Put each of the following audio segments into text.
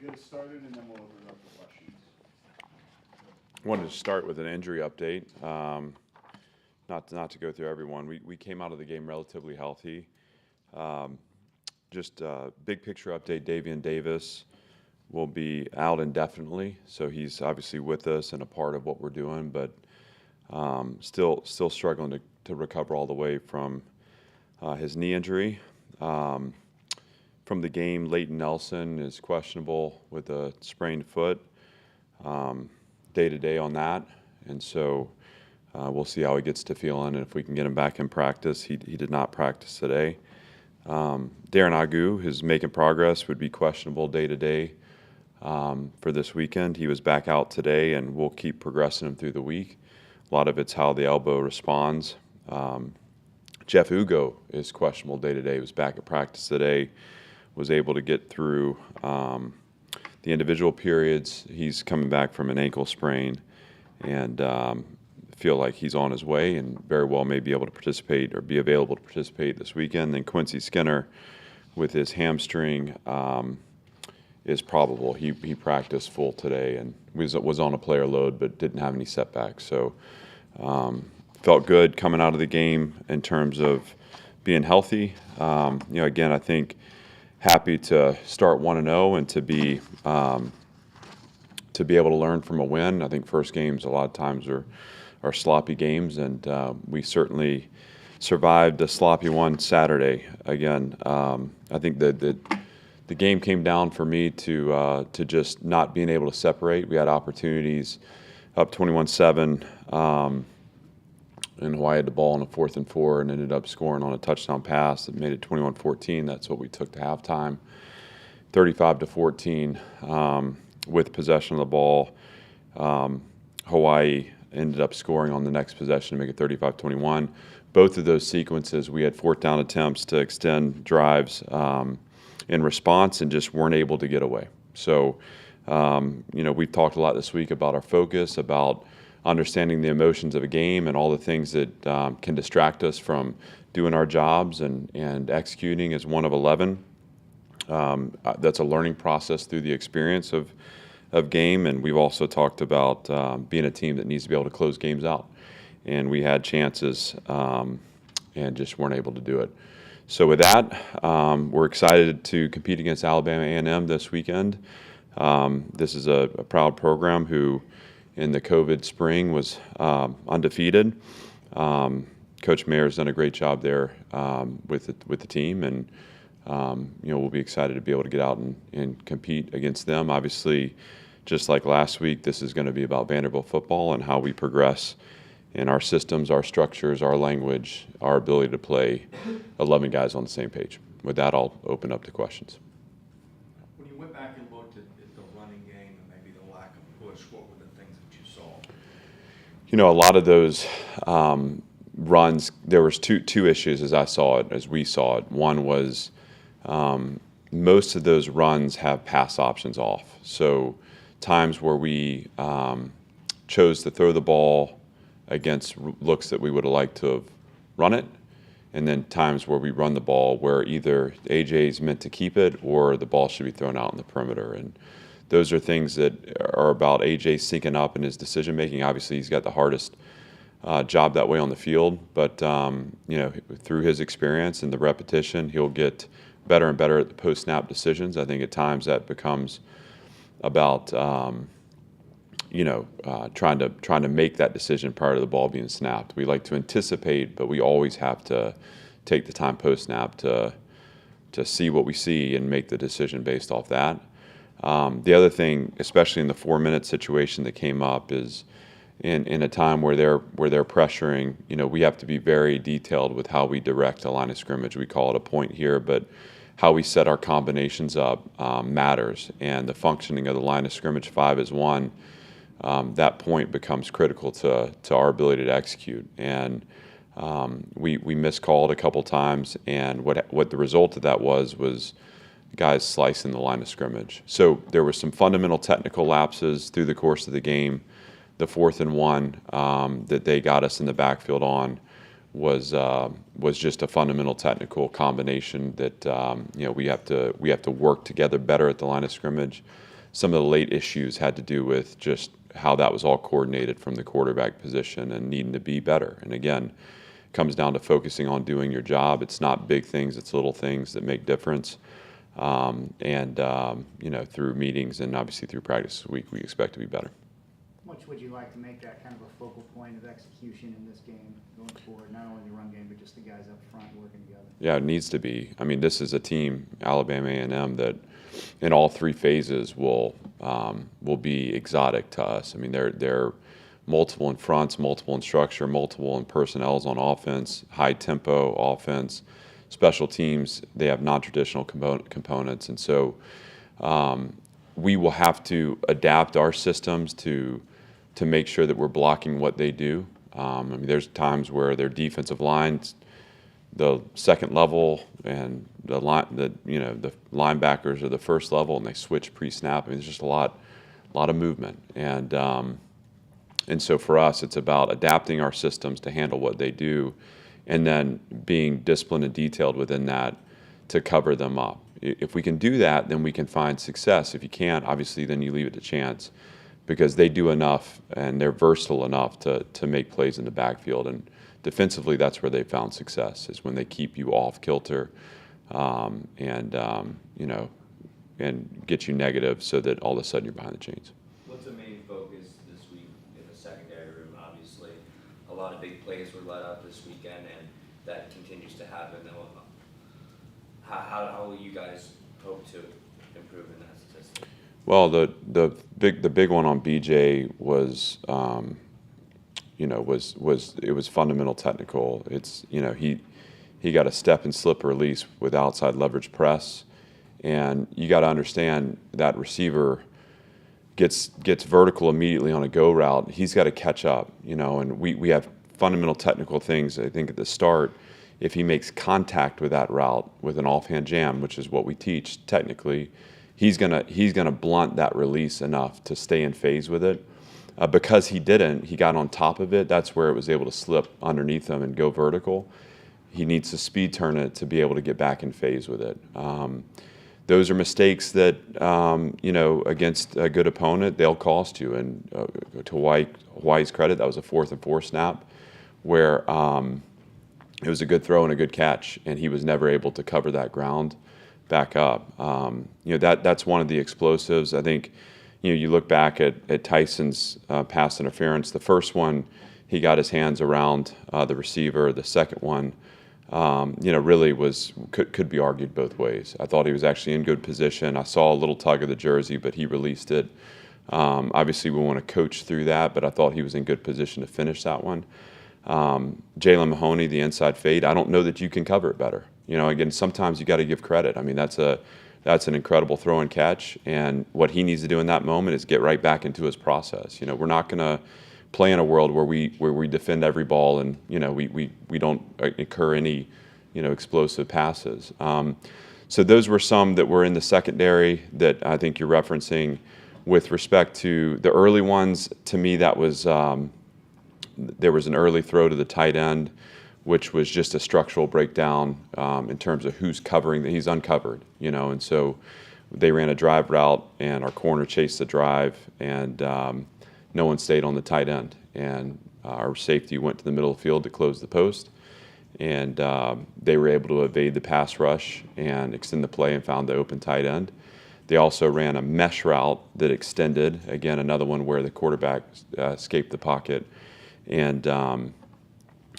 get us started, and then we'll open it up for questions. Wanted to start with an injury update. Not to go through everyone. We came out of the game relatively healthy. Just a big picture update. Davian Davis will be out indefinitely, so he's obviously with us and a part of what we're doing, but still struggling to recover all the way from his knee injury. From the game, Leighton Nelson is questionable with a sprained foot. Day-to-day on that, and so we'll see how he gets to feeling and if we can get him back in practice. He did not practice today. Darren Agu is making progress, would be questionable day-to-day for this weekend. He was back out today, and we'll keep progressing him through the week. A lot of it's how the elbow responds. Jeff Ugo is questionable day-to-day. He was back at practice today, was able to get through the individual periods. He's coming back from an ankle sprain, and feel like he's on his way and very well may be able to participate or be available to participate this weekend. Then Quincy Skinner with his hamstring is probable. He practiced full today and was on a player load but didn't have any setbacks. So felt good coming out of the game in terms of being healthy. Again, I think happy to start 1-0 and to be able to learn from a win. I think first games a lot of times are sloppy games, and we certainly survived a sloppy one Saturday. Again, I think that the game came down for me to just not being able to separate. We had opportunities up 21-7. And Hawaii had the ball on a 4th and 4 and ended up scoring on a touchdown pass that made it 21-14. That's what we took to halftime. 35-14 with possession of the ball. Hawaii ended up scoring on the next possession to make it 35-21. Both of those sequences, we had 4th down attempts to extend drives in response and just weren't able to get away. So, we've talked a lot this week about our focus, about understanding the emotions of a game and all the things that can distract us from doing our jobs and executing as one of 11. That's a learning process through the experience of game, and we've also talked about being a team that needs to be able to close games out. And we had chances and just weren't able to do it. So with that, we're excited to compete against Alabama A&M this weekend. This is a proud program who in the COVID spring was undefeated. Coach Mayer's done a great job there with the team, and we'll be excited to be able to get out and compete against them. Obviously, just like last week, this is going to be about Vanderbilt football and how we progress in our systems, our structures, our language, our ability to play 11 guys on the same page. With that, I'll open up to questions. When you went back and looked at the running game and maybe the lack of push, what were the things that you saw? A lot of those runs, there was two issues as we saw it. One was most of those runs have pass options off. So times where we chose to throw the ball against looks that we would have liked to have run it, and then times where we run the ball where either AJ's meant to keep it or the ball should be thrown out in the perimeter. And those are things that are about AJ syncing up in his decision making. Obviously, he's got the hardest job that way on the field, but through his experience and the repetition, he'll get better and better at the post-snap decisions. I think at times that becomes about trying to make that decision prior to the ball being snapped. We like to anticipate, but we always have to take the time post-snap to see what we see and make the decision based off that. The other thing, especially in the 4-minute situation that came up, is in a time where they're pressuring, we have to be very detailed with how we direct a line of scrimmage. We call it a point here, but how we set our combinations up matters, and the functioning of the line of scrimmage 5 is 1. That point becomes critical to our ability to execute. And we miscalled a couple times, and what the result of that was guys slicing the line of scrimmage. So there were some fundamental technical lapses through the course of the game. The 4th and 1 that they got us in the backfield on was just a fundamental technical combination that we have to work together better at the line of scrimmage. Some of the late issues had to do with just how that was all coordinated from the quarterback position and needing to be better. And again, it comes down to focusing on doing your job. It's not big things; it's little things that make difference. Through meetings and obviously through practice this week, we expect to be better. How much would you like to make that kind of a focal point of execution in this game going forward, not only the run game, but just the guys up front working together? Yeah, it needs to be. I mean, this is a team, Alabama A&M, that in all three phases will be exotic to us. I mean, they're multiple in fronts, multiple in structure, multiple in personnels on offense, high tempo offense, special teams. They have non-traditional components, and so we will have to adapt our systems to make sure that we're blocking what they do. I mean, there's times where their defensive lines, the second level, and the linebackers are the first level, and they switch pre-snap. I mean, there's just a lot of movement, and so for us, it's about adapting our systems to handle what they do, and then being disciplined and detailed within that to cover them up. If we can do that, then we can find success. If you can't, obviously, then you leave it to chance, because they do enough and they're versatile enough to make plays in the backfield. And defensively, that's where they found success, is when they keep you off kilter and get you negative so that all of a sudden you're behind the chains. What's the main focus this week in the secondary room? Obviously, a lot of big plays were let out this weekend, and that continues to happen. How will you guys hope to improve in that statistic? Well, the big one on BJ was it was fundamental technical. It's he got a step and slip release with outside leverage press, and you got to understand that receiver gets vertical immediately on a go route. He's got to catch up, and we have fundamental technical things. I think at the start, if he makes contact with that route with an offhand jam, which is what we teach technically, he's gonna blunt that release enough to stay in phase with it. Because he got on top of it. That's where it was able to slip underneath him and go vertical. He needs to speed turn it to be able to get back in phase with it. Those are mistakes that against a good opponent, they'll cost you. And to Hawaii's credit, that was a 4th and 4 snap where it was a good throw and a good catch, and he was never able to cover that ground back up. That's one of the explosives. I think you look back at Tyson's pass interference. The first one, he got his hands around the receiver. The second one, really could be argued both ways. I thought he was actually in good position. I saw a little tug of the jersey, but he released it. Obviously, we want to coach through that, but I thought he was in good position to finish that one. Jalen Mahoney, the inside fade, I don't know that you can cover it better. Again, sometimes you got to give credit. I mean, that's an incredible throw and catch, and what he needs to do in that moment is get right back into his process. We're not going to play in a world where we defend every ball and we don't incur any explosive passes. So those were some that were in the secondary that I think you're referencing. With respect to the early ones, to me that was there was an early throw to the tight end, which was just a structural breakdown in terms of who's covering. He's uncovered, and so they ran a drive route, and our corner chased the drive, and no one stayed on the tight end. And our safety went to the middle of the field to close the post, and they were able to evade the pass rush and extend the play and found the open tight end. They also ran a mesh route that extended, again, another one where the quarterback escaped the pocket. And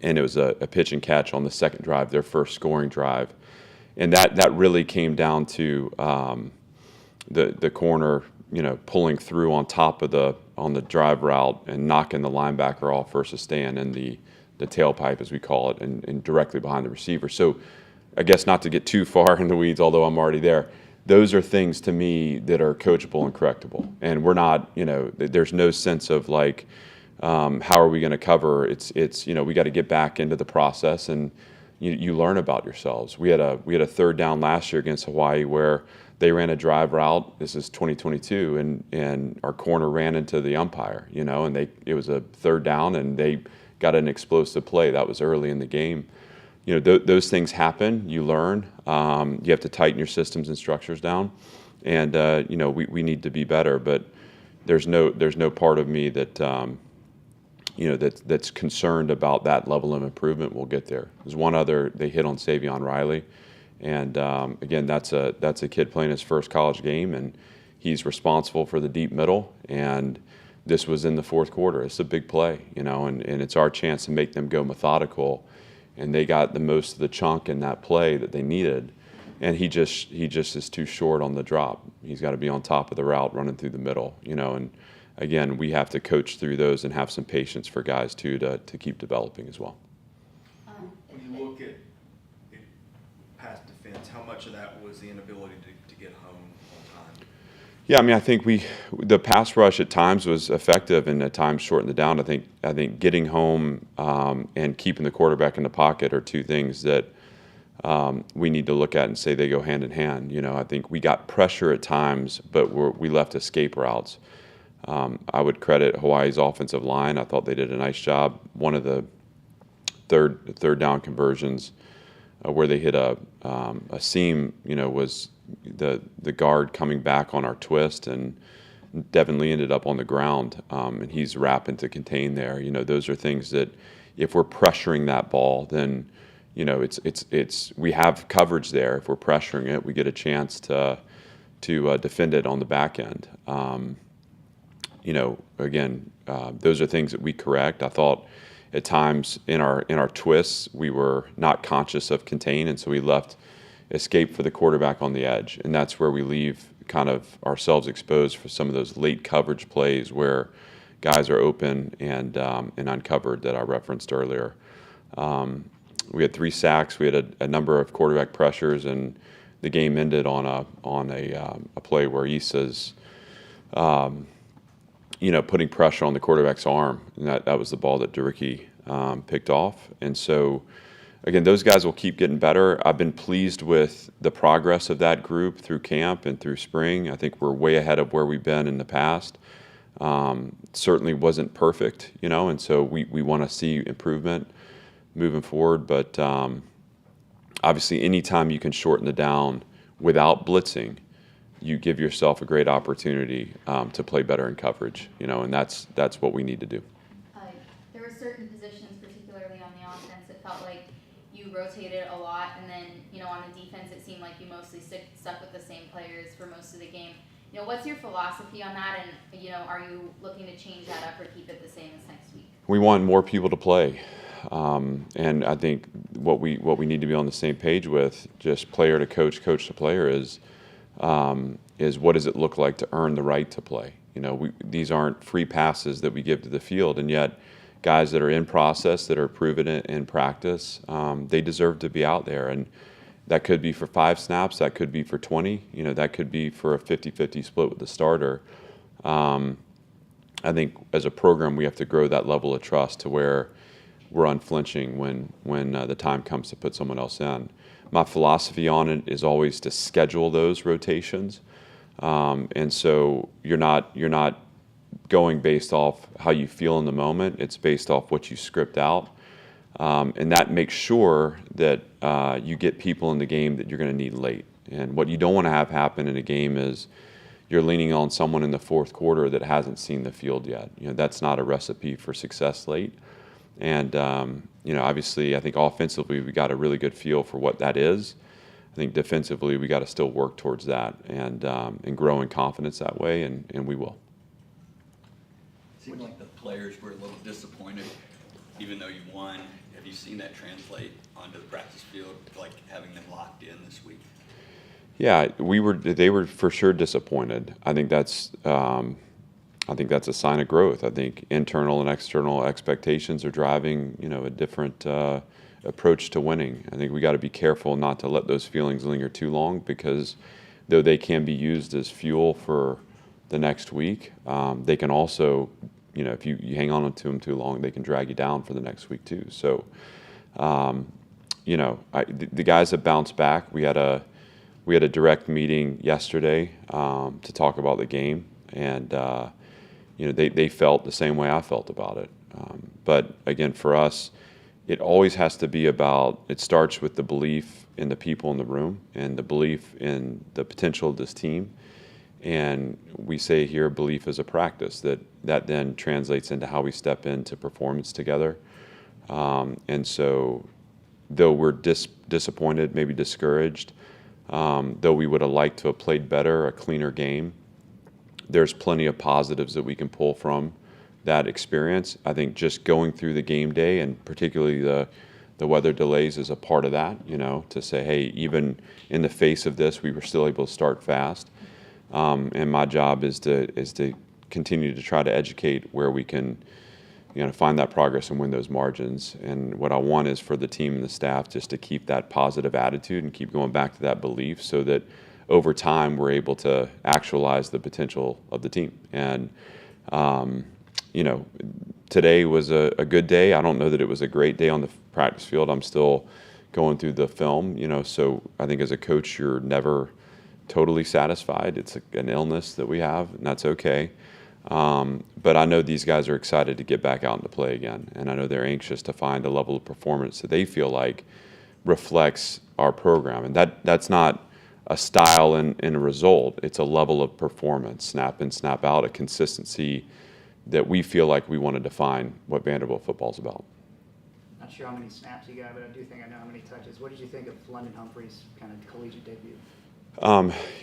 it was a pitch and catch on the second drive, their first scoring drive. And that really came down to the corner, pulling through on the drive route and knocking the linebacker off versus staying in the tailpipe, as we call it, and directly behind the receiver. So I guess not to get too far in the weeds, although I'm already there, those are things to me that are coachable and correctable. And we're not, there's no sense of like, how are we going to cover? It's we got to get back into the process, and you learn about yourselves. We had a third down last year against Hawaii where they ran a drive route. This is 2022, and our corner ran into the umpire, and it was a third down, and they got an explosive play. That was early in the game. Those things happen. You learn. You have to tighten your systems and structures down, and we need to be better. But there's no part of me that that's concerned about that level of improvement. We'll get there. There's one other they hit on Savion Riley, and again, that's a kid playing his first college game, and he's responsible for the deep middle. And this was in the fourth quarter. It's a big play, and it's our chance to make them go methodical. And they got the most of the chunk in that play that they needed, and he just is too short on the drop. He's got to be on top of the route, running through the middle, and again, we have to coach through those and have some patience for guys too to keep developing as well. When you look at pass defense, how much of that was the inability to get home on time? Yeah, I mean, I think the pass rush at times was effective and at times shortened it down. I think getting home and keeping the quarterback in the pocket are two things that we need to look at and say they go hand in hand. I think we got pressure at times, but we left escape routes. I would credit Hawaii's offensive line. I thought they did a nice job. One of the third down conversions where they hit a seam, was the guard coming back on our twist, and Devin Lee ended up on the ground, and he's rapping to contain there. Those are things that if we're pressuring that ball, then it's we have coverage there. If we're pressuring it, we get a chance to defend it on the back end. Again, those are things that we correct. I thought at times in our twists we were not conscious of contain, and so we left escape for the quarterback on the edge, and that's where we leave kind of ourselves exposed for some of those late coverage plays where guys are open and uncovered that I referenced earlier. We had 3 sacks. We had a number of quarterback pressures, and the game ended on a play where Issa's putting pressure on the quarterback's arm, and that was the ball that DeRicky picked off. And so, again, those guys will keep getting better. I've been pleased with the progress of that group through camp and through spring. I think we're way ahead of where we've been in the past. Certainly wasn't perfect, and so we want to see improvement moving forward. But obviously, anytime you can shorten the down without blitzing, you give yourself a great opportunity to play better in coverage, and that's what we need to do. There were certain positions, particularly on the offense, it felt like you rotated a lot, and then, on the defense, it seemed like you mostly stuck with the same players for most of the game. What's your philosophy on that, and, are you looking to change that up or keep it the same as next week? We want more people to play, and I think what we need to be on the same page with, just player to coach, coach to player, is what does it look like to earn the right to play? These aren't free passes that we give to the field, and yet guys that are in process, that are proven in practice, they deserve to be out there. And that could be for 5 snaps, that could be for 20, that could be for a 50-50 split with the starter. I think as a program we have to grow that level of trust to where we're unflinching when the time comes to put someone else in. My philosophy on it is always to schedule those rotations, and so you're not going based off how you feel in the moment. It's based off what you script out, and that makes sure that you get people in the game that you're going to need late. And what you don't want to have happen in a game is you're leaning on someone in the fourth quarter that hasn't seen the field yet. That's not a recipe for success late. And obviously, I think offensively we got a really good feel for what that is. I think defensively we got to still work towards that and grow in confidence that way, and we will. Seemed like the players were a little disappointed, even though you won. Have you seen that translate onto the practice field, like having them locked in this week? Yeah, they were for sure disappointed. I think that's a sign of growth. I think internal and external expectations are driving, a different approach to winning. I think we got to be careful not to let those feelings linger too long, because though they can be used as fuel for the next week, they can also, if you hang on to them too long, they can drag you down for the next week too. So, the guys have bounced back. We had a direct meeting yesterday to talk about the game, and they felt the same way I felt about it. But again, for us, it always has to be about, it starts with the belief in the people in the room and the belief in the potential of this team. And we say here, belief is a practice, that then translates into how we step into performance together. And so though we're disappointed, maybe discouraged, though we would have liked to have played better, a cleaner game, there's plenty of positives that we can pull from that experience. I think just going through the game day, and particularly the weather delays, is a part of that, to say, hey, even in the face of this, we were still able to start fast. And my job is to continue to try to educate where we can, find that progress and win those margins. And what I want is for the team and the staff just to keep that positive attitude and keep going back to that belief, so that over time we're able to actualize the potential of the team. And today was a good day. I don't know that it was a great day on the practice field. I'm still going through the film, so I think as a coach, you're never totally satisfied. It's an illness that we have, and that's okay. But I know these guys are excited to get back out and to play again, and I know they're anxious to find a level of performance that they feel like reflects our program. And that's not a style and a result. It's a level of performance, snap in, snap out, a consistency that we feel like we want to define what Vanderbilt football is about. Not sure how many snaps you got, but I do think I know how many touches. What did you think of London Humphrey's kind of collegiate debut?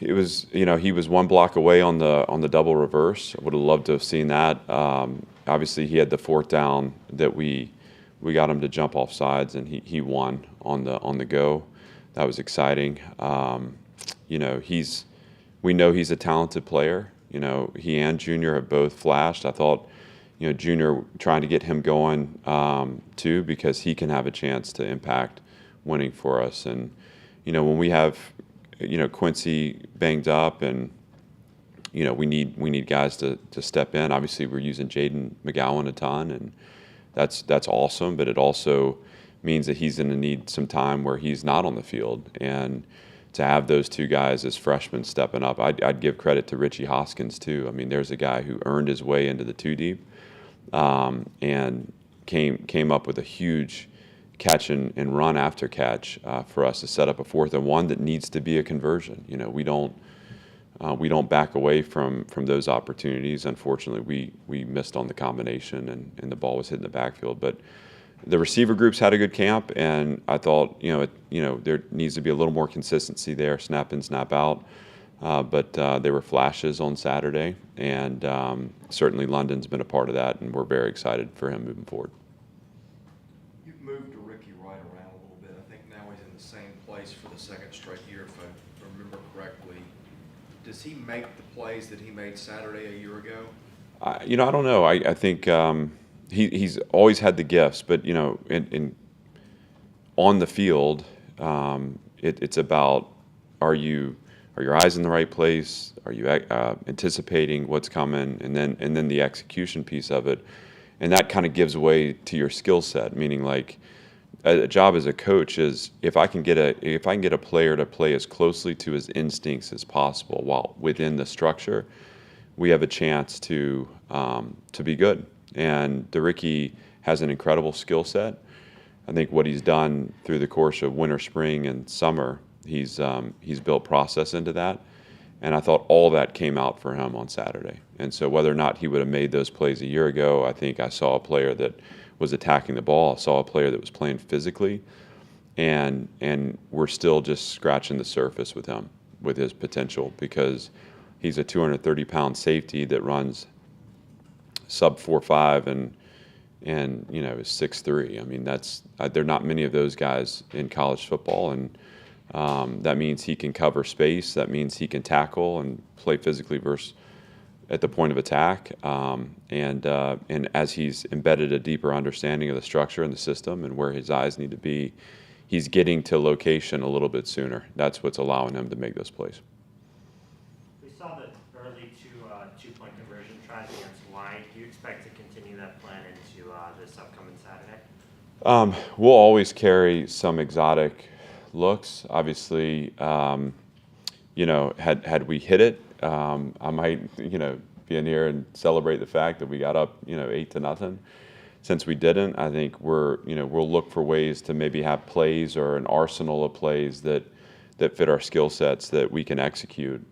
It was, he was one block away on the double reverse. I would have loved to have seen that. Obviously, he had the fourth down that we got him to jump off sides, and he won on the go. That was exciting. We know he's a talented player. He and Junior have both flashed. I thought, Junior, trying to get him going too, because he can have a chance to impact winning for us. And when we have Quincy banged up, and we need guys to step in. Obviously, we're using Jaden McGowan a ton, and that's awesome. But it also means that he's going to need some time where he's not on the field, and to have those two guys as freshmen stepping up, I'd give credit to Richie Hoskins too. I mean, there's a guy who earned his way into the two deep, and came up with a huge catch and run after catch for us to set up a 4th and 1 that needs to be a conversion. We don't back away from those opportunities. Unfortunately, we missed on the combination, and the ball was hitting the backfield. But the receiver groups had a good camp, and I thought there needs to be a little more consistency there, snap in, snap out. But there were flashes on Saturday, and certainly London's been a part of that, and we're very excited for him moving forward. You've moved Ricky Wright around a little bit. I think now he's in the same place for the second straight year, if I remember correctly. Does he make the plays that he made Saturday a year ago? I don't know. I think he's always had the gifts, but on the field, it's about, are your eyes in the right place? Are you anticipating what's coming, and then the execution piece of it, and that kind of gives way to your skill set. Meaning, like, a job as a coach is, if I can get a player to play as closely to his instincts as possible while within the structure, we have a chance to be good. And Ricky has an incredible skill set. I think what he's done through the course of winter, spring, and summer, he's built process into that. And I thought all that came out for him on Saturday. And so whether or not he would have made those plays a year ago, I think I saw a player that was attacking the ball. I saw a player that was playing physically. And we're still just scratching the surface with him, with his potential, because he's a 230-pound safety that runs sub 4.5 and is 6'3". I mean, there are not many of those guys in college football, and that means he can cover space. That means he can tackle and play physically versus at the point of attack. And as he's embedded a deeper understanding of the structure and the system and where his eyes need to be, he's getting to location a little bit sooner. That's what's allowing him to make those plays. We saw the early two-point conversion tries against Hawaii. Do you expect to continue that plan into this upcoming Saturday? We'll always carry some exotic looks. Obviously, had we hit it, I might, be in here and celebrate the fact that we got up, 8-0. since we didn't, I think we'll look for ways to maybe have plays or an arsenal of plays that fit our skill sets that we can execute.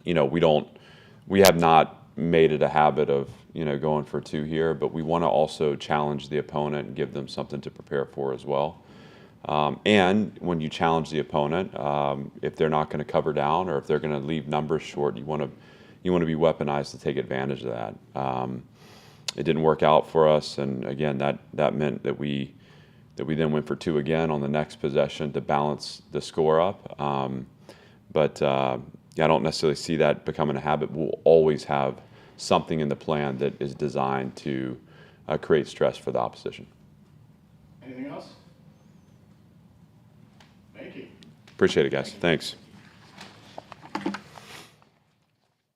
We have not made it a habit of going for two here, but we want to also challenge the opponent and give them something to prepare for as well. And when you challenge the opponent, if they're not going to cover down or if they're going to leave numbers short, you want to be weaponized to take advantage of that. It didn't work out for us, and again, that meant that we then went for two again on the next possession to balance the score up. I don't necessarily see that becoming a habit. We'll always have something in the plan that is designed to create stress for the opposition. Anything else? Thank you. Appreciate it, guys. Thanks.